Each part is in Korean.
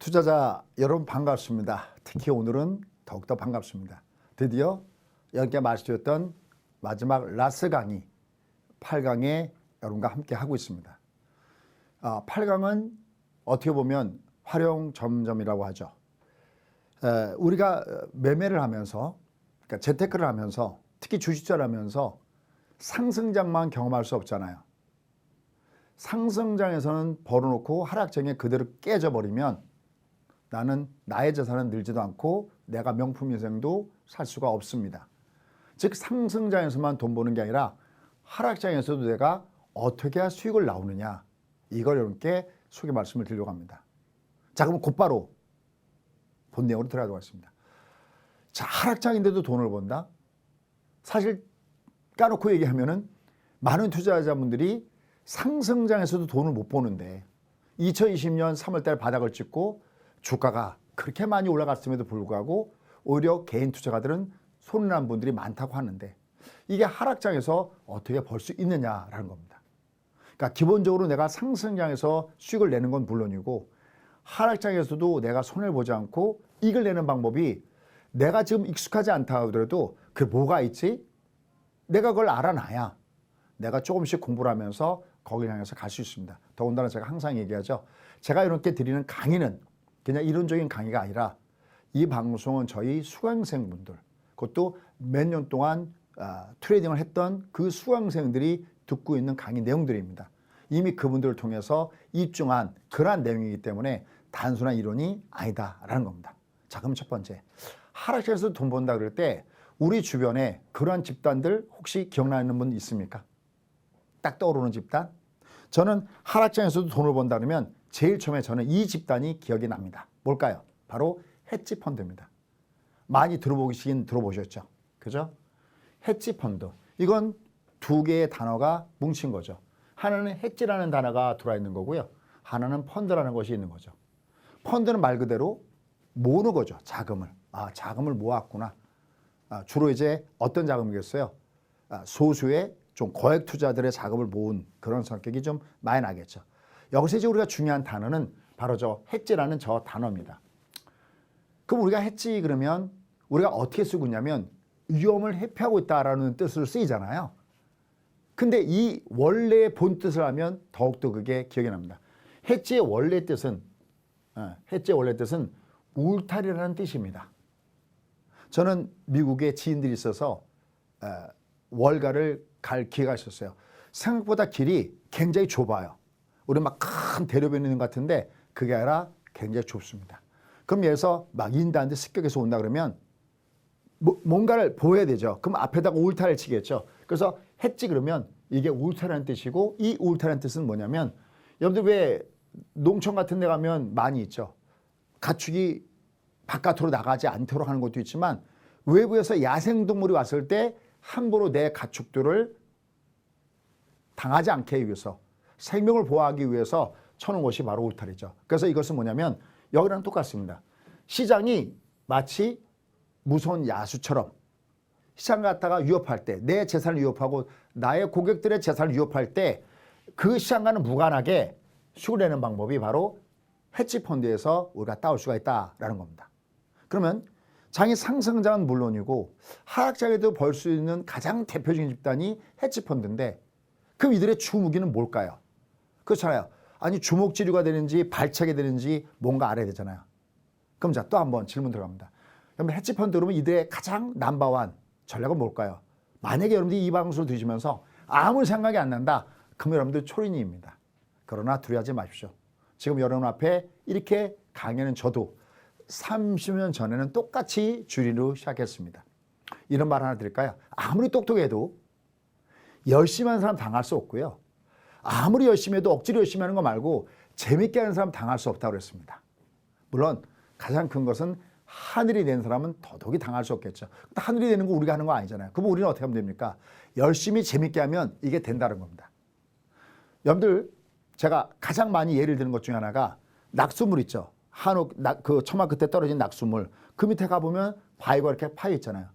투자자 여러분 반갑습니다. 특히 오늘은 더욱더 반갑습니다. 드디어 여러분께 말씀드렸던 마지막 라스 강의 8강에 여러분과 함께 하고 있습니다. 8강은 어떻게 보면 활용점점이라고 하죠. 우리가 매매를 하면서, 그러니까 재테크를 하면서, 특히 주식투자를 하면서 상승장만 경험할 수 없잖아요. 상승장에서는 벌어놓고 하락장에 그대로 깨져버리면 나는 나의 재산은 늘지도 않고 내가 명품 인생도 살 수가 없습니다. 즉 상승장에서만 돈 버는 게 아니라 하락장에서도 내가 어떻게 해야 수익을 나오느냐, 이걸 여러분께 소개 말씀을 드리려고 합니다. 자, 그럼 곧바로 본 내용으로 들어가도록 하겠습니다. 자, 하락장인데도 돈을 번다? 사실 까놓고 얘기하면은 많은 투자자분들이 상승장에서도 돈을 못 버는데 2020년 3월달 바닥을 찍고 주가가 그렇게 많이 올라갔음에도 불구하고 오히려 개인 투자가들은 손을 난 분들이 많다고 하는데, 이게 하락장에서 어떻게 벌 수 있느냐라는 겁니다. 그러니까 기본적으로 내가 상승장에서 수익을 내는 건 물론이고 하락장에서도 내가 손해를 보지 않고 이익을 내는 방법이 내가 지금 익숙하지 않다 하더라도 그 뭐가 있지? 내가 그걸 알아놔야 내가 조금씩 공부를 하면서 거기를 향해서 갈 수 있습니다. 더군다나 제가 항상 얘기하죠. 제가 이렇게 드리는 강의는 그냥 이론적인 강의가 아니라 이 방송은 저희 수강생분들, 그것도 몇 년 동안 트레이딩을 했던 그 수강생들이 듣고 있는 강의 내용들입니다. 이미 그분들을 통해서 입증한 그러한 내용이기 때문에 단순한 이론이 아니다라는 겁니다. 자, 그럼 첫 번째, 하락장에서 돈 번다 그럴 때 우리 주변에 그러한 집단들 혹시 기억나는 분 있습니까? 딱 떠오르는 집단? 저는 하락장에서도 돈을 번다 그러면 제일 처음에 저는 이 집단이 기억이 납니다. 뭘까요? 바로 헤지펀드입니다. 많이 들어보셨죠? 그죠? 헤지펀드. 이건 두 개의 단어가 뭉친 거죠. 하나는 헤지라는 단어가 들어와 있는 거고요. 하나는 펀드라는 것이 있는 거죠. 펀드는 말 그대로 모으는 거죠. 자금을. 자금을 모았구나. 주로 이제 어떤 자금이겠어요? 소수의 좀 거액 투자들의 자금을 모은 그런 성격이 좀 많이 나겠죠. 여기서 이제 우리가 중요한 단어는 바로 저 헤지라는 저 단어입니다. 그럼 우리가 헤지 그러면 우리가 어떻게 쓰고 있냐면 위험을 회피하고 있다라는 뜻으로 쓰이잖아요. 근데 이 원래의 본 뜻을 하면 더욱더 그게 기억이 납니다. 헤지의 원래 뜻은 울타리라는 뜻입니다. 저는 미국에 지인들이 있어서 월가를 갈 기회가 있었어요. 생각보다 길이 굉장히 좁아요. 우리 막 큰 대로변 있는 것 같은데 그게 아니라 굉장히 좁습니다. 그럼 여기서 막 인도한테 습격해서 온다 그러면 뭔가를 보여야 되죠. 그럼 앞에다가 울타리를 치겠죠. 그래서 헤지 그러면 이게 울타리라는 뜻이고, 이 울타리라는 뜻은 뭐냐면, 여러분들 왜 농촌 같은 데 가면 많이 있죠. 가축이 바깥으로 나가지 않도록 하는 것도 있지만 외부에서 야생동물이 왔을 때 함부로 내 가축들을 당하지 않게 위해서, 생명을 보호하기 위해서 쳐놓은 것이 바로 울타리죠. 그래서 이것은 뭐냐면 여기랑 똑같습니다. 시장이 마치 무서운 야수처럼 시장 갔다가 위협할 때, 내 재산을 위협하고 나의 고객들의 재산을 위협할 때 그 시장과는 무관하게 수익을 내는 방법이 바로 헤지펀드에서 우리가 따올 수가 있다라는 겁니다. 그러면 장이 상승장은 물론이고 하락장에도 벌 수 있는 가장 대표적인 집단이 헤지펀드인데, 그럼 이들의 주무기는 뭘까요? 그렇잖아요. 아니 주먹지류가 되는지 발차게 되는지 뭔가 알아야 되잖아요. 그럼 자, 또 한번 질문 들어갑니다. 그럼 헤지펀드 그러면 이들의 가장 넘버원 전략은 뭘까요? 만약에 여러분들이 이 방송을 들으시면서 아무 생각이 안 난다, 그럼 여러분들 초린이입니다. 그러나 두려워하지 마십시오. 지금 여러분 앞에 이렇게 강의는 저도 30년 전에는 똑같이 주리로 시작했습니다. 이런 말 하나 드릴까요? 아무리 똑똑해도 열심히 하는 사람 당할 수 없고요. 아무리 열심히 해도 억지로 열심히 하는 거 말고 재밌게 하는 사람 당할 수 없다고 그랬습니다. 물론 가장 큰 것은 하늘이 낸 사람은 더더욱이 당할 수 없겠죠. 하늘이 되는 거 우리가 하는 거 아니잖아요. 그럼 우리는 어떻게 하면 됩니까? 열심히 재밌게 하면 이게 된다는 겁니다. 여러분들, 제가 가장 많이 예를 드는 것 중에 하나가 낙수물 있죠. 한옥, 그 처마 끝에 떨어진 낙수물. 그 밑에 가보면 바위가 이렇게 파여 있잖아요.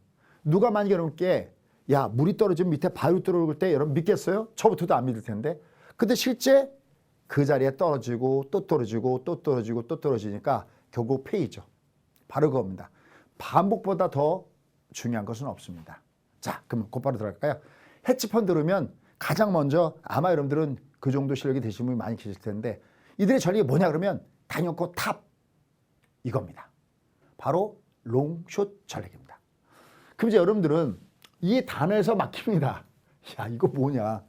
누가 만약에 여러분께 야, 물이 떨어지면 밑에 바위 떨어질 때 여러분 믿겠어요? 저부터도 안 믿을 텐데. 근데 실제 그 자리에 떨어지고 또 떨어지고 또 떨어지고 또 떨어지니까 결국 페이죠. 바로 그겁니다. 반복보다 더 중요한 것은 없습니다. 자, 그럼 곧바로 들어갈까요? 헤지펀드 그러면 가장 먼저 아마 여러분들은 그 정도 실력이 되신 분이 많이 계실 텐데 이들의 전략이 뭐냐 그러면 당연코 탑 이겁니다. 바로 롱숏 전략입니다. 그럼 이제 여러분들은 이 단어에서 막힙니다. 야, 이거 뭐냐?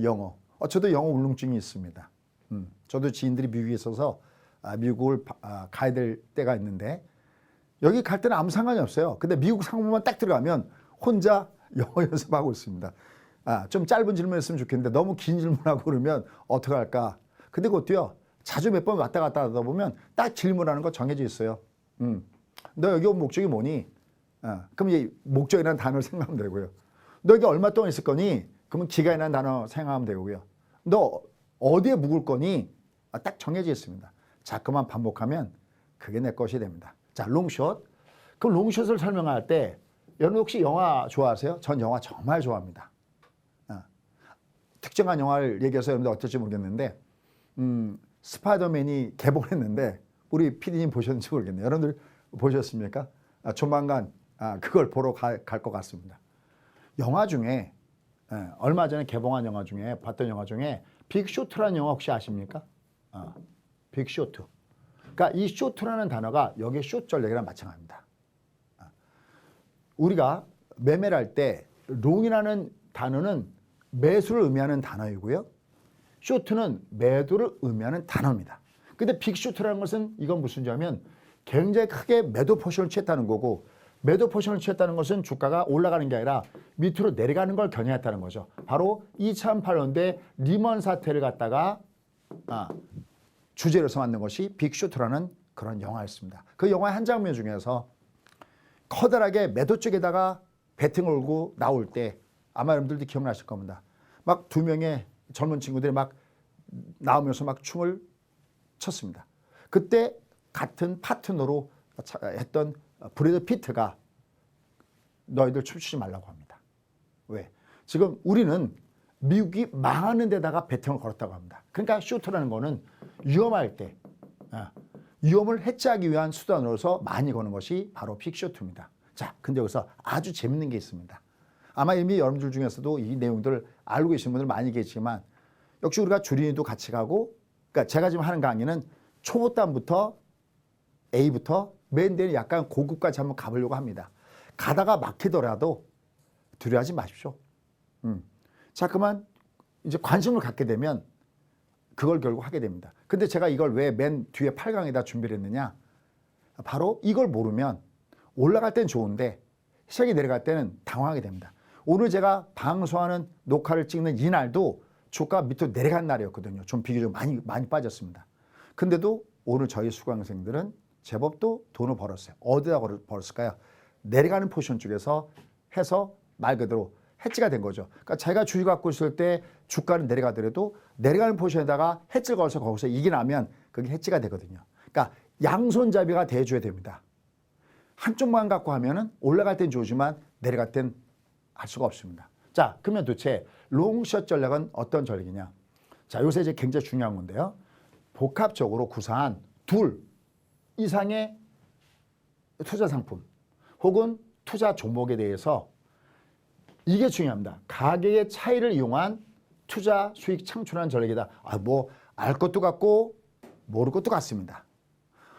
영어. 저도 영어 울렁증이 있습니다. 저도 지인들이 미국에 있어서 미국을 가야 될 때가 있는데 여기 갈 때는 아무 상관이 없어요. 근데 미국 상무만 딱 들어가면 혼자 영어 연습하고 있습니다. 좀 짧은 질문했으면 좋겠는데 너무 긴 질문하고 그러면 어떡할까? 근데 그것도요. 자주 몇 번 왔다 갔다 하다 보면 딱 질문하는 거 정해져 있어요. 너 여기 온 목적이 뭐니? 그럼 이 목적이라는 단어를 생각하면 되고요. 너 여기 얼마 동안 있을 거니? 그러면 기간이라는 단어 생각하면 되고요. 너 어디에 묵을 거니? 딱 정해져 있습니다. 자꾸만 반복하면 그게 내 것이 됩니다. 자, 롱숏. 그럼 롱숏을 설명할 때 여러분 혹시 영화 좋아하세요? 전 영화 정말 좋아합니다. 특정한 영화를 얘기해서 여러분들 어떨지 모르겠는데 스파이더맨이 개봉했는데 우리 PD님 보셨는지 모르겠네요. 여러분들 보셨습니까? 조만간 그걸 보러 갈 것 같습니다. 영화 중에 얼마 전에 개봉한 영화 중에 봤던 영화 중에 빅쇼트라는 영화 혹시 아십니까? 빅쇼트. 그러니까 이 쇼트라는 단어가 여기에 숏 전략이랑 마찬가지입니다. 우리가 매매를 할 때 롱이라는 단어는 매수를 의미하는 단어이고요. 쇼트는 매도를 의미하는 단어입니다. 근데 빅쇼트라는 것은 이건 무슨 점이냐면 굉장히 크게 매도 포션을 취했다는 거고 매도 포션을 취했다는 것은 주가가 올라가는 게 아니라 밑으로 내려가는 걸 겨냥했다는 거죠. 바로 2008년대 리먼 사태를 갖다가 주제로 해서 만든 것이 빅쇼트라는 그런 영화였습니다. 그 영화의 한 장면 중에서 커다랗게 매도 쪽에다가 배팅을 걸고 나올 때 아마 여러분들도 기억나실 겁니다. 막 두 명의 젊은 친구들이 막 나오면서 막 춤을 췄습니다. 그때 같은 파트너로 했던 브래드 피트가 너희들 춤추지 말라고 합니다. 왜? 지금 우리는 미국이 망하는 데다가 배팅을 걸었다고 합니다. 그러니까 쇼트라는 거는 위험할 때 위험을 해치하기 위한 수단으로서 많이 거는 것이 바로 빅쇼트입니다. 자, 근데 여기서 아주 재밌는 게 있습니다. 아마 이미 여러분들 중에서도 이 내용들을 알고 계신 분들 많이 계시지만 역시 우리가 주린이도 같이 가고 그러니까 제가 지금 하는 강의는 초보단부터 A부터 맨 뒤에 약간 고급까지 한번 가보려고 합니다. 가다가 막히더라도 두려워하지 마십시오. 자, 그만 이제 관심을 갖게 되면 그걸 결국 하게 됩니다. 근데 제가 이걸 왜 맨 뒤에 8강에다 준비를 했느냐? 바로 이걸 모르면 올라갈 땐 좋은데 시작이 내려갈 때는 당황하게 됩니다. 오늘 제가 방송하는 녹화를 찍는 이날도 주가 밑으로 내려간 날이었거든요. 좀 비교적 많이 빠졌습니다. 근데도 오늘 저희 수강생들은 제법 또 돈을 벌었어요. 어디다 벌었을까요? 내려가는 포지션 쪽에서 해서 말 그대로 해지가 된 거죠. 그러니까 제가 주의 갖고 있을 때 주가는 내려가더라도 내려가는 포지션에다가 해지를 걸어서 거기서 이기 나면 그게 해지가 되거든요. 그러니까 양손잡이가 돼줘야 됩니다. 한쪽만 갖고 하면은 올라갈 땐 좋지만 내려갈 땐 할 수가 없습니다. 자, 그러면 도대체 롱숏 전략은 어떤 전략이냐? 자, 요새 이제 굉장히 중요한 건데요. 복합적으로 구사한 둘 이상의 투자 상품 혹은 투자 종목에 대해서 이게 중요합니다. 가격의 차이를 이용한 투자 수익 창출하는 전략이다. 뭐 알 것도 같고 모를 것도 같습니다.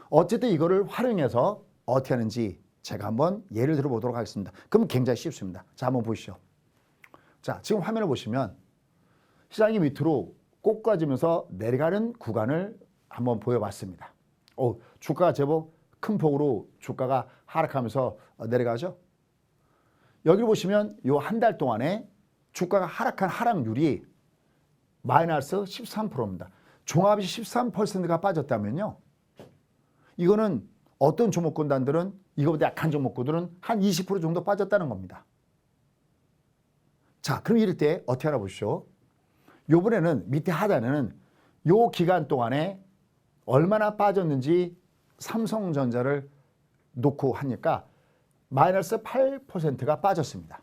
어쨌든 이거를 활용해서 어떻게 하는지 제가 한번 예를 들어보도록 하겠습니다. 그럼 굉장히 쉽습니다. 자, 한번 보시죠. 자, 지금 화면을 보시면 시장이 밑으로 꺾어지면서 내려가는 구간을 한번 보여봤습니다. 주가가 제법 큰 폭으로 주가가 하락하면서 내려가죠. 여기 보시면 이 한 달 동안에 주가가 하락한 하락률이 마이너스 13%입니다. 종합이 13%가 빠졌다면요. 이거는 어떤 종목군단들은 이거보다 약한 종목군들은 한 20% 정도 빠졌다는 겁니다. 자, 그럼 이럴 때 어떻게 알아보시죠? 요번에는 밑에 하단에는 요 기간 동안에 얼마나 빠졌는지 삼성전자를 놓고 하니까 마이너스 8%가 빠졌습니다.